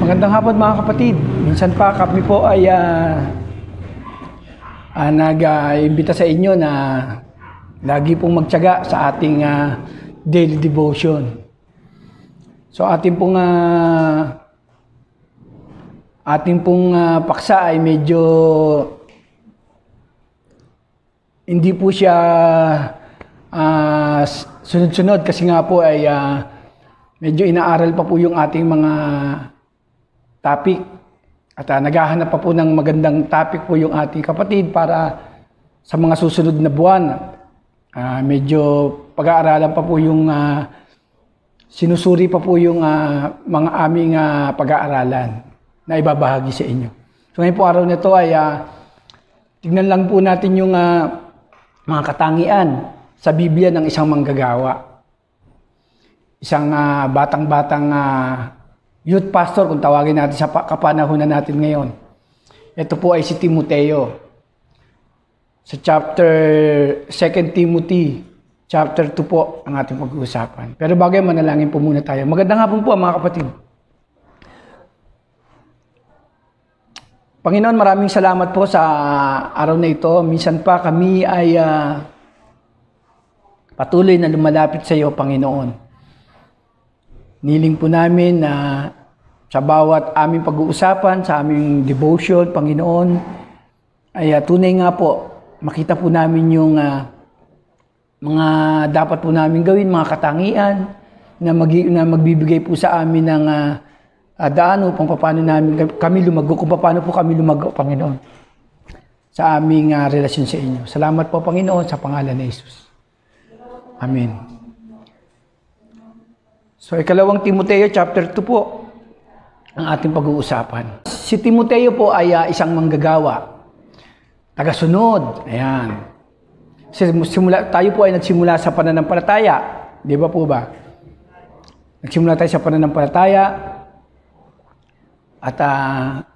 Magandang hapon mga kapatid. Minsan pa kami po ay nag-imbita sa inyo na lagi pong magtiyaga sa ating daily devotion. So ating pong paksa ay medyo hindi po siya sunod-sunod kasi nga po ay medyo inaaral pa po yung ating mga topic at naghahanap pa po ng magandang topic po yung ating kapatid para sa mga susunod na buwan. Medyo pag-aaralan pa po yung sinusuri pa po yung mga aming pag-aaralan na ibabahagi sa inyo. So ngayon po araw na ito ay tignan lang po natin yung mga katangian sa Biblia ng isang manggagawa. Isang batang-batang youth pastor, kung tawagin natin sa kapanahunan natin ngayon. Ito po ay si Timoteo. Sa chapter 2 Timothy, chapter 2 po ang ating pag-uusapan. Pero bago yan, manalangin po muna tayo. Magandang hapon po mga kapatid. Panginoon, maraming salamat po sa araw na ito. Minsan pa kami ay patuloy na lumalapit sa iyo, Panginoon. Niling po namin na sa bawat aming pag-uusapan, sa aming devotion, Panginoon, ay tunay nga po, makita po namin yung mga dapat po namin gawin, mga katangian na magbibigay po sa amin ng daan upang paano namin kami lumago, kung paano po kami lumago, Panginoon, sa aming relasyon sa inyo. Salamat po, Panginoon, sa pangalan ni Jesus. Amen. So, ikalawang Timoteo, chapter 2 po, ang ating pag-uusapan. Si Timoteo po ay isang manggagawa, tagasunod. Ayan. Tayo po ay nagsimula sa pananampalataya. Di ba po ba? Nagsimula tayo sa pananampalataya. At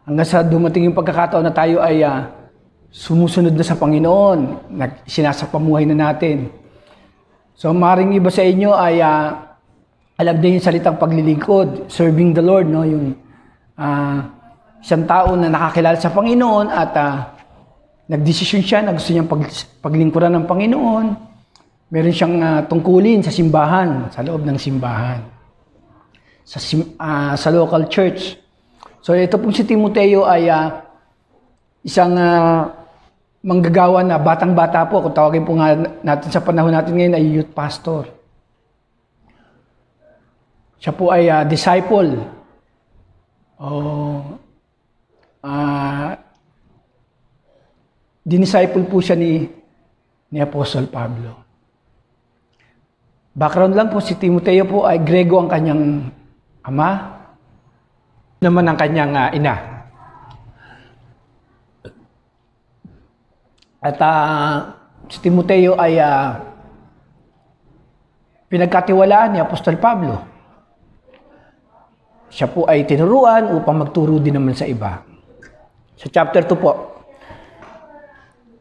hanggang sa dumating yung pagkakataon na tayo ay sumusunod na sa Panginoon. Sinasapamuhay na natin. So, maaaring iba sa inyo ay alam din yung salitang paglilingkod, serving the Lord, no? Yung isang tao na nakakilala sa Panginoon at nagdesisyon siya na gusto niyang paglingkuran ng Panginoon. Meron siyang tungkulin sa simbahan, sa loob ng simbahan, sa local church. So ito pong si Timoteo ay isang manggagawa na batang-bata po, kung tawagin po nga natin sa panahon natin ngayon ay youth pastor. Siya po ay disciple. Dinisciple po siya ni Apostol Pablo. Background lang po, si Timoteo po ay Grego ang kanyang ama, naman ang kanyang ina. At si Timoteo ay pinagkatiwalaan ni Apostol Pablo. Siya po ay tinuruan upang magturo din naman sa iba. Sa chapter 2 po.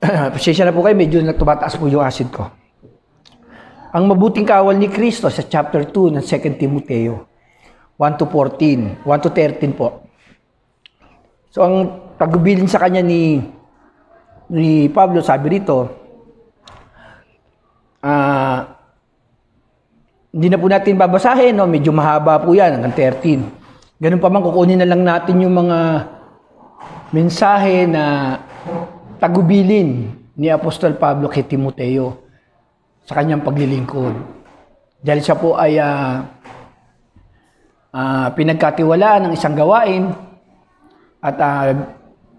Pasensya na po kayo, medyo tumataas po yung acid ko. Ang mabuting kawal ni Kristo sa chapter 2 ng 2 Timoteo. 1-13 po. So ang paggubilin sa kanya ni Pablo, sabi rito, hindi na po natin babasahin, no? Medyo mahaba po yan, hanggang 13. Ganun pa man, kukunin na lang natin yung mga mensahe na tagubilin ni Apostol Pablo kay Timoteo sa kanyang paglilingkod. Dahil siya po ay pinagkatiwalaan ng isang gawain at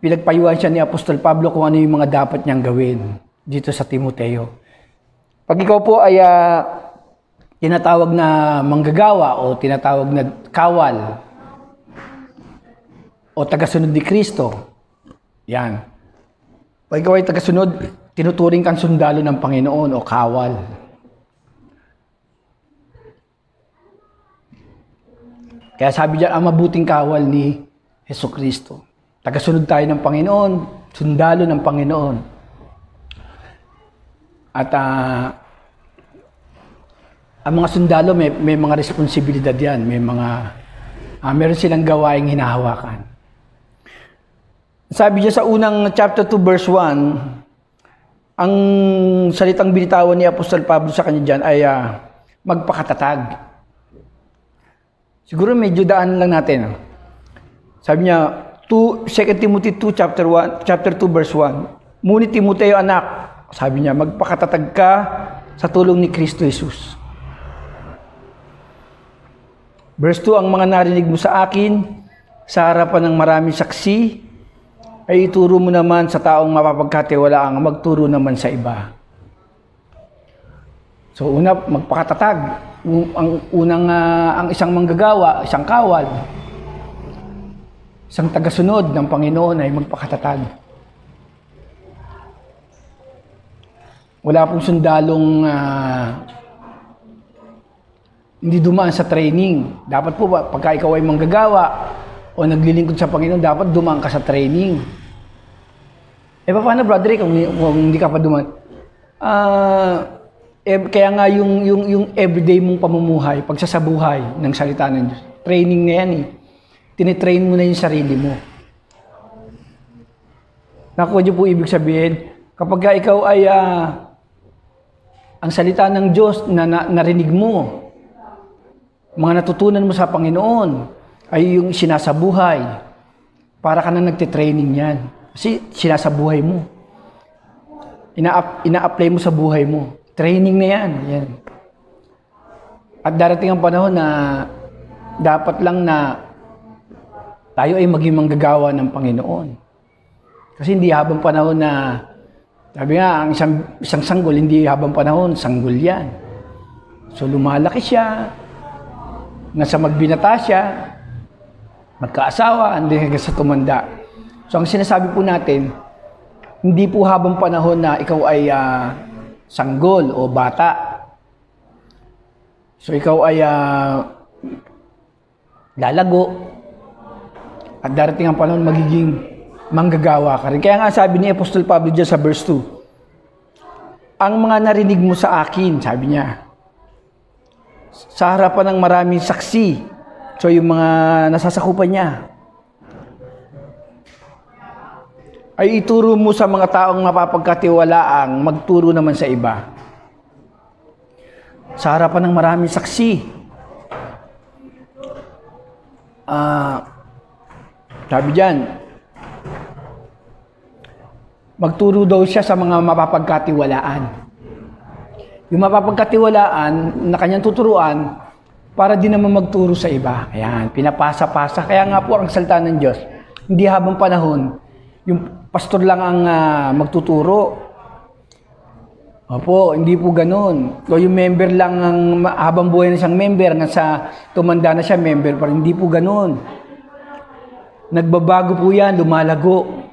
pinagpayuhan siya ni Apostol Pablo kung ano yung mga dapat niyang gawin dito sa Timoteo. Pag ikaw po ay tinatawag na manggagawa o tinatawag na kawal o tagasunod ni Kristo, yan. Pag ikaw ay tagasunod, tinuturing kang sundalo ng Panginoon o kawal. Kaya sabi diyan, ang mabuting kawal ni Jesucristo. Tagasunod tayo ng Panginoon, sundalo ng Panginoon. At ang mga sundalo may mga responsibilidad yan, may mga meron silang gawaing hinahawakan. Sabi niya sa unang chapter 2 verse 1, ang salitang binitawan ni Apostol Pablo sa kanya dyan ay magpakatatag. Siguro medyo daan lang natin. Sabi niya, 2 Timothy 2 chapter 2 verse 1. Ngunit Timoteo anak, sabi niya, magpakatatag ka sa tulong ni Kristo Jesus. Verse 2, ang mga narinig mo sa akin, sa harapan ng maraming saksi, ay ituro mo naman sa taong mapapagkatiwalaang magturo naman sa iba. So una, magpakatatag. Ang isang manggagawa, isang kawal, isang tagasunod ng Panginoon ay magpakatatag. Wala pong sundalong hindi dumaan sa training. Dapat po pagka ikaw ay manggagawa o naglilingkod sa Panginoon, dapat dumaan ka sa training. Paano brother, kung hindi ka pa dumaan? Kaya nga yung everyday mong pamumuhay, pagsasabuhay ng salita ng Diyos, training na yan eh. Tinitrain mo na yung sarili mo. Nakuha niyo po ibig sabihin, kapag ikaw ay ang salita ng Diyos na narinig mo, mga natutunan mo sa Panginoon, ay yung sinasabuhay. Para ka na nagtitraining yan. Kasi sinasabuhay mo. Ina-apply mo sa buhay mo. Training na yan. Yan. At darating ang panahon na dapat lang na tayo ay maging manggagawa ng Panginoon. Kasi hindi habang panahon na, sabi nga, ang isang sanggol, hindi habang panahon, sanggol yan. So lumalaki siya, nasa magbinata siya, magkaasawa, hanggang sa tumanda. So ang sinasabi po natin, hindi po habang panahon na ikaw ay sanggol o bata. So ikaw ay lalago, at darating ang panahon magiging manggagawa ka rin. Kaya nga sabi ni Apostol Pablo dyan sa verse 2, ang mga narinig mo sa akin, sabi niya, sa harapan ng maraming saksi, so yung mga nasasakupan niya, ay ituro mo sa mga taong mapapagkatiwalaang magturo naman sa iba. Sa harapan ng maraming saksi. Sabi diyan, magturo daw siya sa mga mapapagkatiwalaan. Yung mapapagkatiwalaan na kanyang tuturuan para din naman magturo sa iba. Ayan, pinapasa-pasa. Kaya nga po ang salita ng Diyos, hindi habang panahon, yung pastor lang ang magtuturo. Opo, hindi po ganun. O yung member lang ang habang buhay na siyang member, hanggang sa tumanda na siya member, pero hindi po ganun. Nagbabago po yan, lumalago.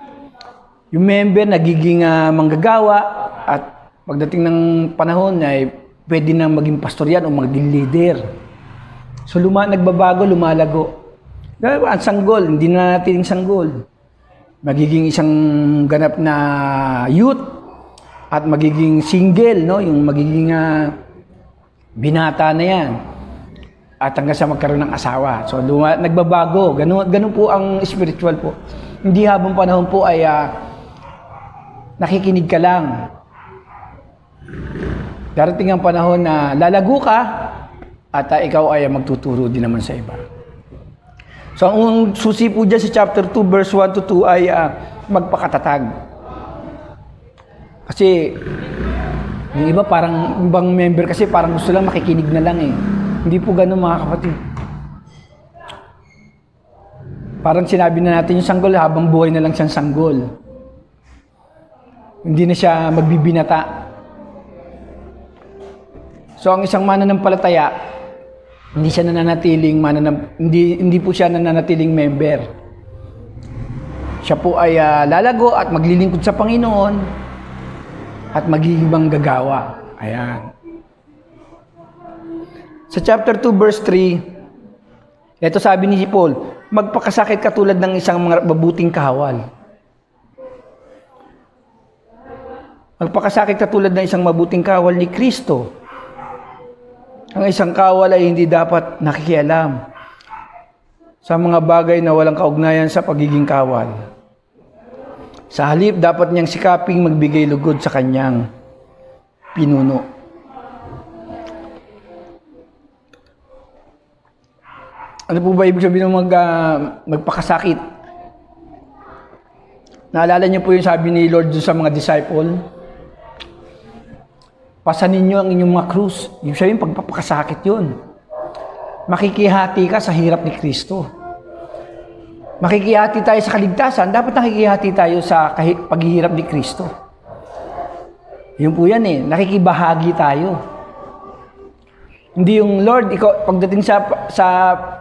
Yung member nagiging manggagawa at pagdating ng panahon ay pwede nang maging pastor yan o maging leader. So nagbabago, lumalago. Ang sanggol, hindi na natin sanggol. Magiging isang ganap na youth at magiging single, no? Yung magiging binata na yan. At hanggang sa magkaroon ng asawa. So nagbabago. Ganun po ang spiritual po. Hindi habang panahon po ay nakikinig ka lang. Darating ang panahon na lalago ka at ikaw ay magtuturo din naman sa iba. So ang susi po dyan sa chapter 2 verse 1 to 2 ay magpakatatag. Kasi yung iba parang ibang member kasi parang gusto lang makikinig na lang eh. Hindi po ganun mga kapatid. Parang sinabi na natin yung sanggol, habang buhay na lang siyang sanggol. Hindi na siya magbibinata. So ang isang mananampalataya, hindi siya nananatiling hindi po siya nananatiling member. Siya po ay lalago at maglilingkod sa Panginoon at magiging manggagawa. Ayan. Sa chapter 2 verse 3, ito sabi ni Paul, magpakasakit katulad ng isang mabuting kahawal. Magpakasakit katulad ng isang mabuting kahawal ni Kristo. Ang isang kawal ay hindi dapat nakikialam. sa mga bagay na walang kaugnayan sa pagiging kawal. Sa halip, dapat niyang sikaping magbigay lugod sa kanyang pinuno. Ano po ba ibig sabihin ng magpakasakit? Naalala niyo po yung sabi ni Lord sa mga disciple? Pasanin niyo ang inyong mga krus. Ibig sabihin, pagpapakasakit yun. Makikihati ka sa hirap ni Kristo. Makikihati tayo sa kaligtasan. Dapat nakikihati tayo sa paghihirap ni Kristo. Yun po yan eh. Nakikibahagi tayo. Hindi yung Lord, ikaw, pagdating sa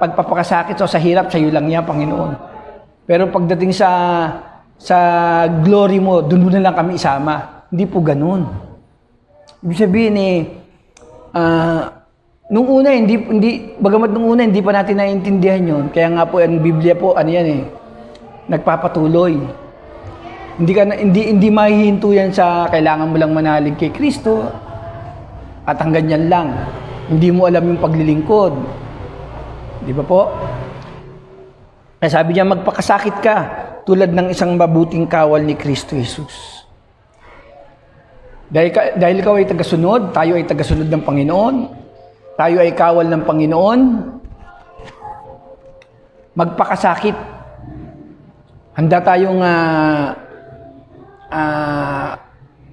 pagpapakasakit o sa hirap, sa iyo lang yan, Panginoon. Pero pagdating sa glory mo, doon na lang kami isama. Hindi po ganun. Ibig sabihin nung una, bagamat nung una, hindi pa natin naiintindihan yun. Kaya nga po, ang Biblia po, nagpapatuloy. Hindi mahihinto yan sa kailangan mo lang manalig kay Kristo at hanggang yan lang. Hindi mo alam yung paglilingkod. Di ba po? Kaya sabi niya, magpakasakit ka tulad ng isang mabuting kawal ni Kristo Jesus. Dahil ikaw ay tagasunod, tayo ay tagasunod ng Panginoon, tayo ay kawal ng Panginoon, magpakasakit. Handa tayong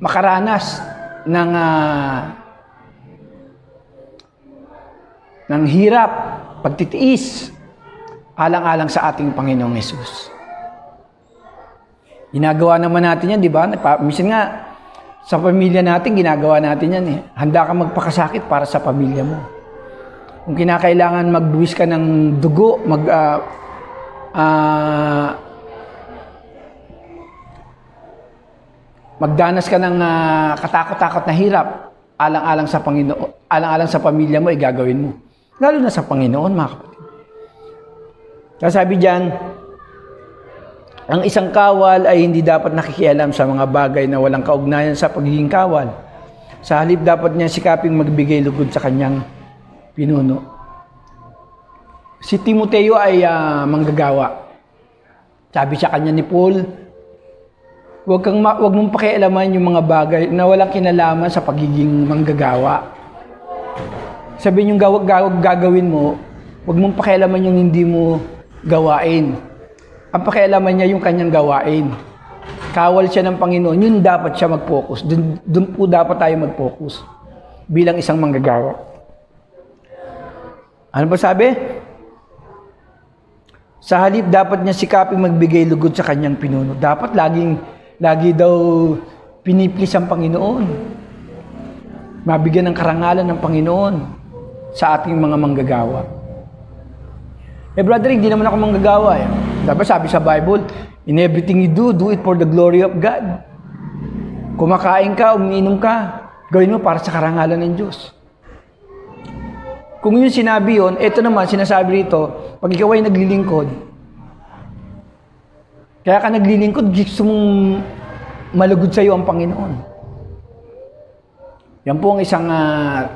makaranas ng hirap, pagtitiis, alang-alang sa ating Panginoong Hesus. Ginagawa naman natin yan, di ba? Minsan nga, sa pamilya natin, ginagawa natin yan eh. Handa ka magpakasakit para sa pamilya mo. Kung kinakailangan magbuwis ka ng dugo, magdanas ka ng katakot-takot na hirap, alang-alang sa Panginoon, alang-alang sa pamilya mo, gagawin mo. Lalo na sa Panginoon, mga kapatid. Kaya sabi diyan, ang isang kawal ay hindi dapat nakikialam sa mga bagay na walang kaugnayan sa pagiging kawal. Sa halip, dapat niya sikaping magbigay lugod sa kanyang pinuno. Si Timoteo ay manggagawa. Sabi sa kanya ni Paul, huwag mong pakialaman yung mga bagay na walang kinalaman sa pagiging manggagawa. Sabi yung gagawin mo, huwag mong pakialaman yung hindi mo gawain. Ang pakialaman niya yung kanyang gawain. Kawal siya ng Panginoon, yun dapat siya mag-focus. Doon po dapat tayo mag-focus bilang isang manggagawa. Ano ba sabi? Sa halip, dapat niya sikaping magbigay lugod sa kanyang pinuno. Dapat lagi daw piniplis ang Panginoon. Mabigyan ng karangalan ng Panginoon sa ating mga manggagawa. Brother, hindi naman ako manggagawa eh. Dapat sabi sa Bible, in everything you do, do it for the glory of God. Kumakain ka, umiinom ka, gawin mo para sa karangalan ng Diyos. Kung yun sinabi yun, ito naman, sinasabi rito, pag ikaw ay naglilingkod, kaya ka naglilingkod, gusto mong malugod sa iyo ang Panginoon. Yan po ang isang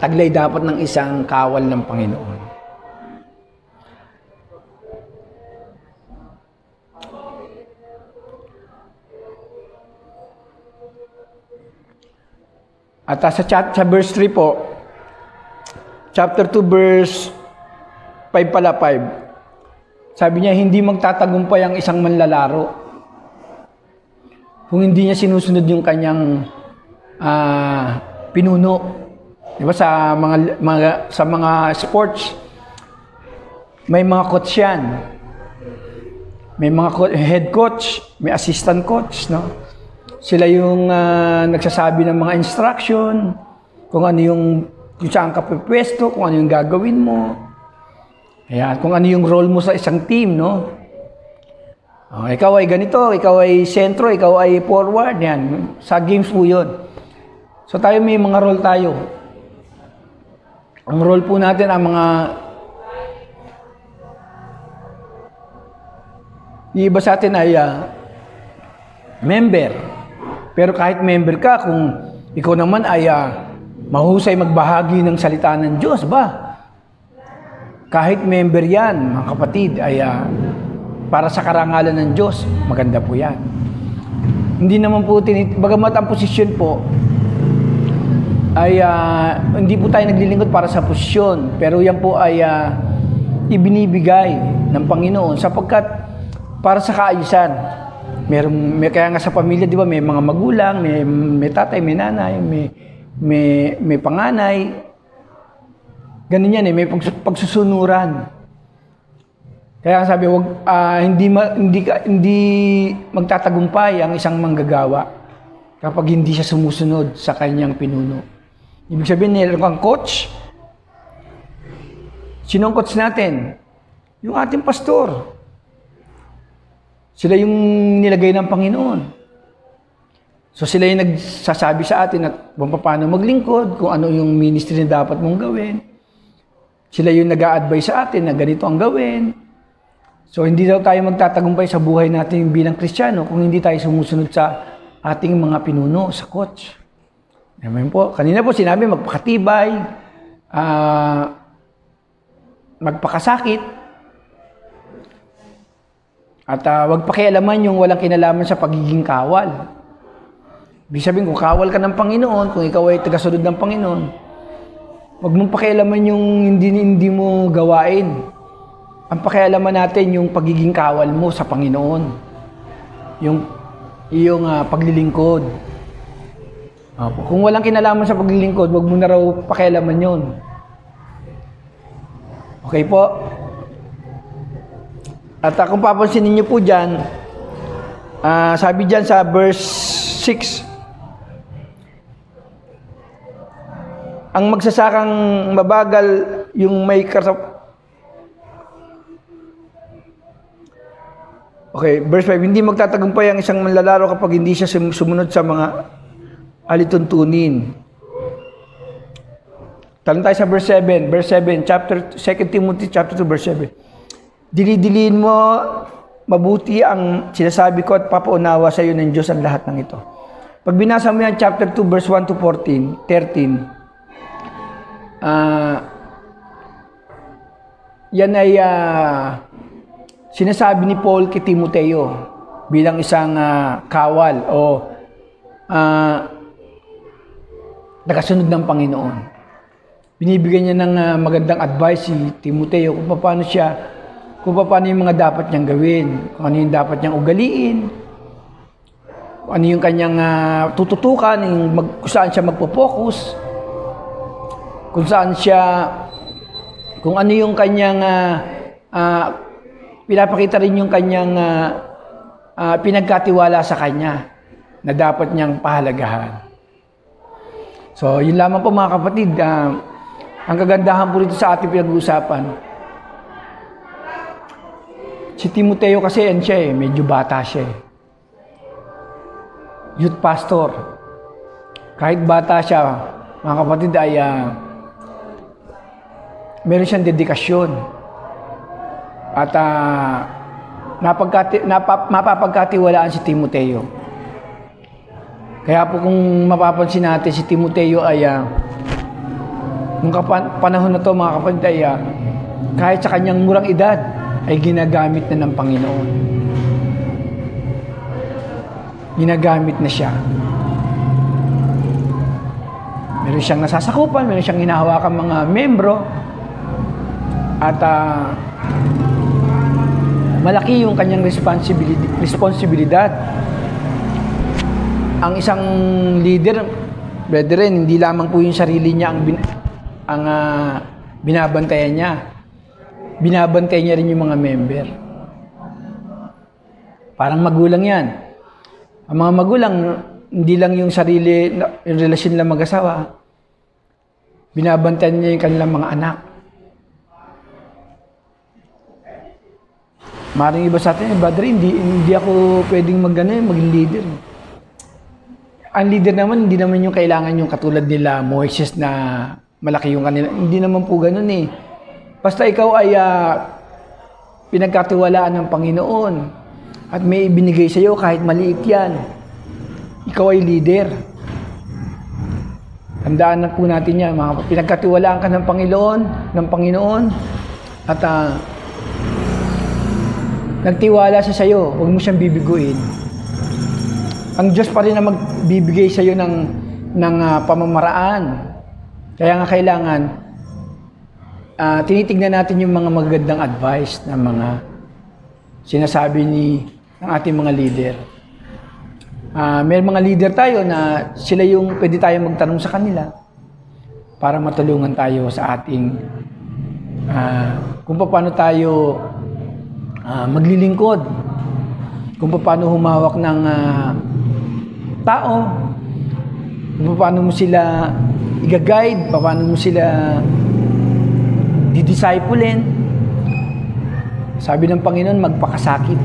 taglay dapat ng isang kawal ng Panginoon. At sa verse 3 po, chapter 2 verse 5 pala 5. Sabi niya, hindi magtatagumpay ang isang manlalaro kung hindi niya sinusunod yung kanyang pinuno. Di ba sa mga sports, may mga coach yan. May mga head coach, may assistant coach, no? Sila yung nagsasabi ng mga instruction, kung ano yung saan ka pwesto, kung ano yung gagawin mo. Ayan, kung ano yung role mo sa isang team, no? Ikaw ay ganito, ikaw ay sentro, ikaw ay forward, yan. Sa games po yun. So tayo may mga role tayo. Ang role po natin, ang mga iba sa atin ay member. Pero kahit member ka, kung ikaw naman ay mahusay magbahagi ng salita ng Diyos, ba? kahit member yan, mga kapatid, ay para sa karangalan ng Diyos, maganda po yan. Hindi naman po, bagamat ang posisyon po, ay hindi po tayo naglilingkod para sa posisyon, pero yan po ay ibinibigay ng Panginoon sapagkat para sa kaayusan. Kaya nga sa pamilya, di ba, may mga magulang, may tatay, may nanay, may panganay. Ganun yan may pagsusunuran. Kaya sabi, hindi magtatagumpay ang isang manggagawa kapag hindi siya sumusunod sa kanyang pinuno. Ibig sabihin, meron kang coach. Sino ang coach natin? Yung ating pastor. Sila yung nilagay ng Panginoon. So sila yung nagsasabi sa atin at kung paano maglingkod, kung ano yung ministry na dapat mong gawin. Sila yung nag-a-advise sa atin na ganito ang gawin. So hindi daw tayo magtatagumpay sa buhay natin bilang Kristiyano kung hindi tayo sumusunod sa ating mga pinuno, sa coach. Naman po, kanina po sinabi magpakatibay, magpakasakit, at wag pakialaman yung walang kinalaman sa pagiging kawal. Ibig sabihin, kung kawal ka ng Panginoon, kung ikaw ay tagasunod ng Panginoon, wag mong pakialaman yung hindi mo gawain. Ang pakialaman natin yung pagiging kawal mo sa Panginoon. Yung paglilingkod. Kung walang kinalaman sa paglilingkod, wag mo na raw pakialaman yun. Okay po? At kung papansinin niyo po dyan, sabi dyan sa verse 6, ang magsasakang mabagal yung may Okay, verse 5, hindi magtatagumpay ang isang manlalaro kapag hindi siya sumunod sa mga alituntunin. Talon tayo sa verse 7. Verse 7, 2 Timothy chapter 2, verse 7. Dilidiliin mo mabuti ang sinasabi ko at papaunawa sa iyo ng Diyos ang lahat ng ito. Pag binasa mo yan, chapter 2, verse 1 to 13, yan ay sinasabi ni Paul kay Timoteo bilang isang kawal o nakasunod ng Panginoon. Binibigyan niya ng magandang advice si Timoteo kung paano yung mga dapat niyang gawin, kung ano yung dapat niyang ugaliin, kung ano yung kanyang tututukan, kung saan siya magpo-focus, kung ano yung kanyang pinapakita rin yung kanyang pinagkatiwala sa kanya na dapat niyang pahalagahan. So, yun lamang po mga kapatid. Ang kagandahan po rito sa ating pinag-uusapan, si Timoteo kasi medyo bata siya. Youth pastor. Kahit bata siya, mga kapatid, ay meron siyang dedikasyon. At mapapagkatiwalaan si Timoteo. Kaya po kung mapapansin natin, si Timoteo ay nung panahon na to mga kapatid ay kahit sa kanyang murang edad ay ginagamit na ng Panginoon. Ginagamit na siya. Meron siyang nasasakupan, meron siyang hinahawakan mga membro at malaki yung kanyang responsibilidad. Ang isang leader, brethren, hindi lamang po yung sarili niya ang binabantayan niya. Binabantayan niya rin yung mga member. Parang magulang yan. Ang mga magulang, hindi lang yung sarili, yung relasyon lang mag-asawa. Binabantayan niya yung kanilang mga anak. Maring iba sa atin, brother, hindi ako pwedeng maging leader. Ang leader naman, hindi naman yung kailangan yung katulad nila Moises na malaki yung kanila. Hindi naman po ganun eh. Basta ikaw ay pinagkatiwalaan ng Panginoon at may ibinigay sa iyo kahit maliit yan. Ikaw ay leader. Tandaan na po natin yan. Pinagkatiwalaan ka ng Panginoon, At nagtiwala siya sa'yo, huwag mo siyang bibiguin. Ang Diyos pa rin na magbibigay sa'yo ng pamamaraan. Kaya nga kailangan, tinitignan natin yung mga magagandang advice ng mga sinasabi ng ating mga leader. May mga leader tayo na sila yung pwede tayo magtanong sa kanila para matulungan tayo sa ating kung paano tayo maglilingkod, kung paano humawak ng tao, kung paano mo sila i-guide, paano mo sila didisciplein. Sabi ng Panginoon, magpakasakit.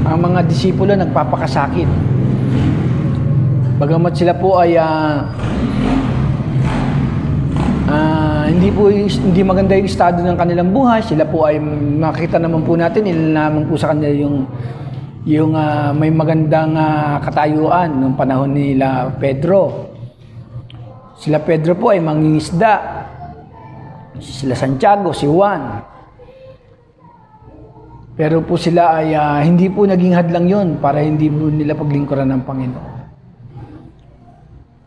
Ang mga disipulo nagpapakasakit. Bagamat sila po ay hindi maganda yung estado ng kanilang buhay, sila po ay makita naman po natin, ilalaman po sa kanila yung may magandang katayuan nung panahon nila Pedro. Sila Pedro po ay mangingisda. Sila Santiago, si Juan. Pero po sila ay hindi po naging hadlang yon para hindi po nila paglingkuran ng Panginoon.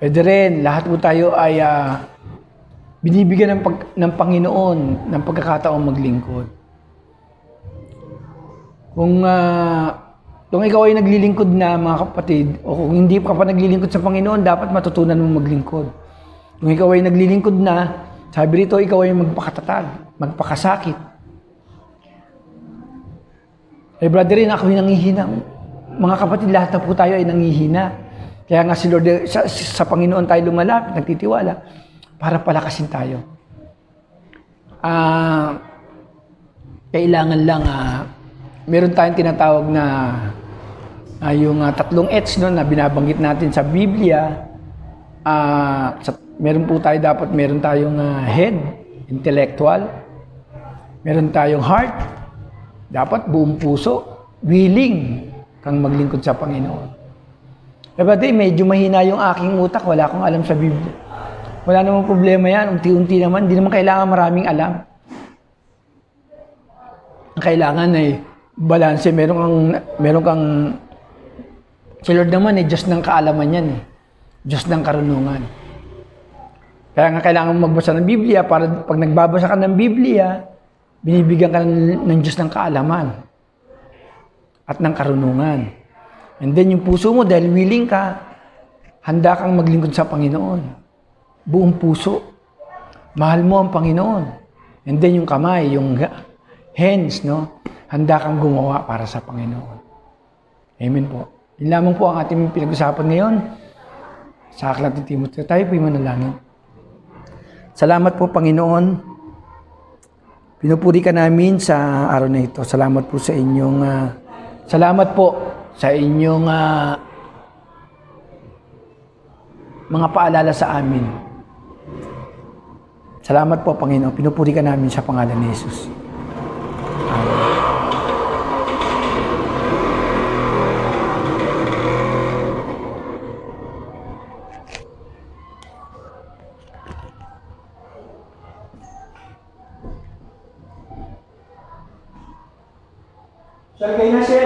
Pwede rin, lahat po tayo ay binibigyan ng Panginoon ng pagkakataong maglingkod. Kung ikaw ay naglilingkod na, mga kapatid, o kung hindi ka pa naglilingkod sa Panginoon, dapat matutunan mo maglingkod. Kung ikaw ay naglilingkod na, sabi rito, ikaw ay magpakatatag, magpakasakit. Brother rin, ako yung nangihina. Mga kapatid, lahat na po tayo ay nangihina. Kaya nga si Lord, sa Panginoon tayo lumalapit, nagtitiwala, para palakasin tayo. Kailangan lang, meron tayong tinatawag na yung 3 H's no, na binabanggit natin sa Biblia. Meron po tayo, dapat meron tayong head, intellectual. Meron tayong heart, dapat buong puso, willing kang maglingkod sa Panginoon. Diba, medyo mahina yung aking utak, wala akong alam sa Biblia. Wala namang problema yan, unti-unti naman, hindi naman kailangan maraming alam. Ang kailangan ay balanse, meron kang si Lord naman Diyos ng kaalaman yan Diyos ng karunungan. Kaya nga kailangan magbasa ng Biblia para pag nagbabasa ka ng Biblia, binibigyan ka ng Diyos ng kaalaman at ng karunungan. And then yung puso mo, dahil willing ka, handa kang maglingkod sa Panginoon. Buong puso. Mahal mo ang Panginoon. And then yung kamay, yung hands, no? Handa kang gumawa para sa Panginoon. Amen po. Yun lamang po ang ating pinag-usapan ngayon. Sa aklat ni Timoteo, tayo po'y manalangin. Salamat po, Panginoon. Pinupuri ka namin sa araw na ito. Salamat po sa inyong mga paalala sa amin. Salamat po, Panginoon. Pinupuri ka namin sa pangalan ni Jesus. Amen. Sir, kayo na, sir.